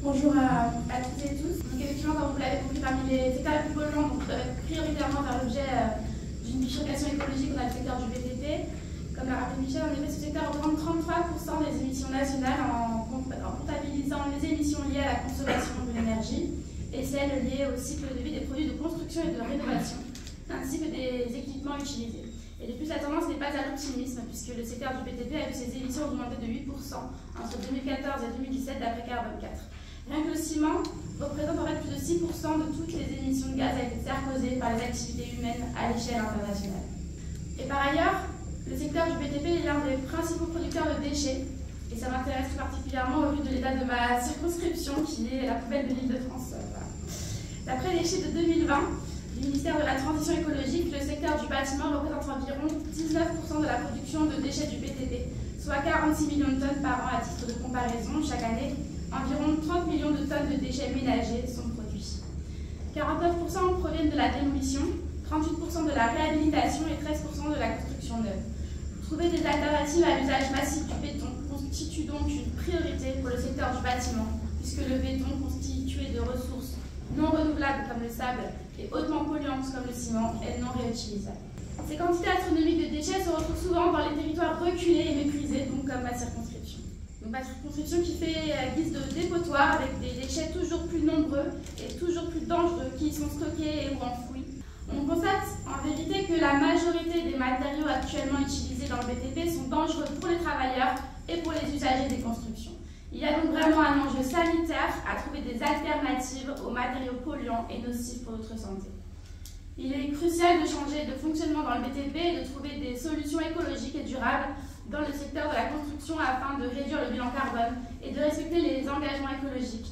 Bonjour à toutes et tous. Donc effectivement, comme vous l'avez compris, parmi les secteurs les plus polluants, donc prioritairement faire l'objet d'une bifurcation écologique, on a le secteur du BTP. Comme l'a rappelé Michel, en effet, ce secteur représente 33% des émissions nationales en comptabilisant les émissions liées à la consommation de l'énergie et celles liées au cycle de vie des produits de construction et de rénovation, ainsi que des équipements utilisés. Et de plus, la tendance n'est pas à l'optimisme, puisque le secteur du BTP a vu ses émissions augmenter de 8% entre 2014 et 2017 d'après Carbone 4. Rien que le ciment représente en fait plus de 6% de toutes les émissions de gaz à effet de serre causées par les activités humaines à l'échelle internationale. Et par ailleurs, le secteur du BTP est l'un des principaux producteurs de déchets, et ça m'intéresse tout particulièrement au vu de l'état de ma circonscription, qui est la poubelle de l'Île-de-France. Voilà. D'après les chiffres de 2020, du ministère de la Transition écologique, le secteur du bâtiment représente environ 19% de la production de déchets du BTP, soit 46 millions de tonnes par an. À titre de comparaison, chaque année, environ 30 millions de tonnes de déchets ménagers sont produits. 49% proviennent de la démolition, 38% de la réhabilitation et 13% de la construction neuve. Trouver des alternatives à l'usage massif du béton constitue donc une priorité pour le secteur du bâtiment, puisque le béton, constitué de ressources non renouvelables comme le sable et hautement polluantes comme le ciment, est non réutilisable. Ces quantités astronomiques de déchets se retrouvent souvent dans les territoires reculés et méprisés, donc comme ma circonscription. Donc ma circonscription qui fait guise de dépotoir avec des déchets toujours plus nombreux et toujours plus dangereux qui y sont stockés ou enfouis. On constate en vérité que la majorité des matériaux actuellement utilisés dans le BTP sont dangereux pour les travailleurs et pour les usagers des constructions. Il y a donc vraiment un enjeu sanitaire à trouver des alternatives aux matériaux polluants et nocifs pour notre santé. Il est crucial de changer de fonctionnement dans le BTP et de trouver des solutions écologiques et durables dans le secteur de la construction afin de réduire le bilan carbone et de respecter les engagements écologiques